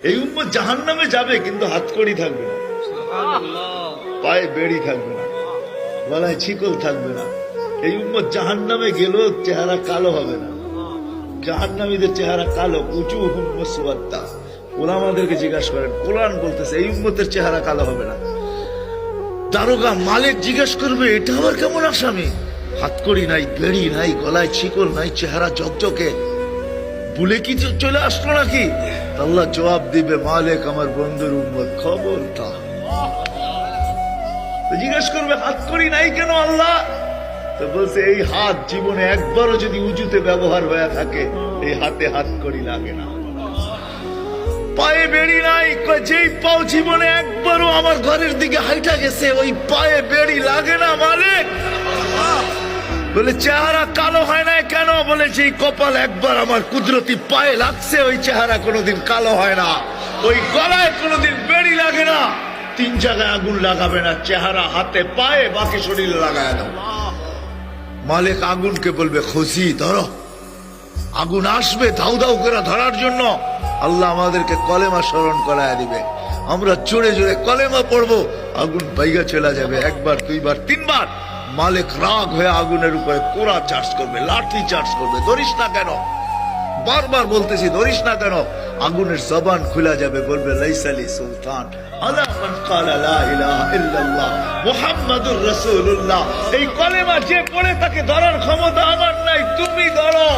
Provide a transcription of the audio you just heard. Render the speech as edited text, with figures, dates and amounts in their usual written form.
এই উম্মত জাহান্নামে যাবে, কিন্তু হাতকড়ি থাকবে না, পায়ে বেড়ি থাকবে না, গলায় ছিকল থাকবে না। এই উম্মত জাহান্নামে গেলেও চেহারা কালো হবে না। জাহান্নামীদের চেহারা কালো, উঁচু হুম্মসওয়াদ্দা। ওলামাদেরকে জিজ্ঞাসা করেন, কোরআন বলতেছে এই উম্মতের চেহারা কালো হবে না। দারোগা মালিক জিজ্ঞেস করবে, এটা আবার কেমন আসামি? হাতকড়ি নাই, বেড়ি নাই, গলায় ছিকল নাই, চেহারা ঝকঝকে, ভুলে কি চলে আসলো নাকি? আল্লাহ জবাব দিবে, মালিক আমার বন্ধুর উম্মত, খবরদার। জিজ্ঞেস করবে, হাতকড়ি নাই কেন আল্লাহ? তো বলছে, এই হাত জীবনে একবারও যদি উঁচুতে ব্যবহার হয়ে থাকে, এই হাতে হাতকড়ি লাগে না। পায়ে বেড়ি নাই, যেই পাও জীবনে একবারও আমার ঘরের দিকে হাইটা গেছে, ওই পায়ে বেড়ি লাগে না মালিক। বলে, চেহারা কালো হয় না কেন? বলে, যেই কপাল একবার আমার কুদরতি পায়ে লাগছে, ওই চেহারা কোনোদিন কালো হয় না। ওই গলায় কোনোদিন বেড়ি লাগে না। 3 জায়গায় আগুন লাগাবে না, চেহারা, হাতে, পায়ে, বাকি শরীরে লাগায় দাও। মালিক আগুনকে বলবে, খুশি ধরো। আগুন আসবে ধাউ ধাউ করে ধরার জন্য। আল্লাহ আমাদেরকে কলেমা স্মরণ করায় দিবে, আমরা জোরে জোরে কলেমা পড়বো, আগুন বাইগা চলে যাবে। 1 বার 2 বার 3 বার। মালিক রাগ হয়ে আগুনের উপরে কোড়া চার্জ করবে, লাঠি চার্জ করবে। ধরিস না কেন? বারবার বলতেছি, ধরিস না কেন? আগুনের জবান খুলে যাবে, বলবে, লাইসালি সুলতান আলা মান ক্বালা লা ইলাহা ইল্লাল্লাহ মুহাম্মাদুর রাসূলুল্লাহ। এই কলেমা যে পড়ে তাকে ধরার ক্ষমতা আমার নাই, তুমি ধরো।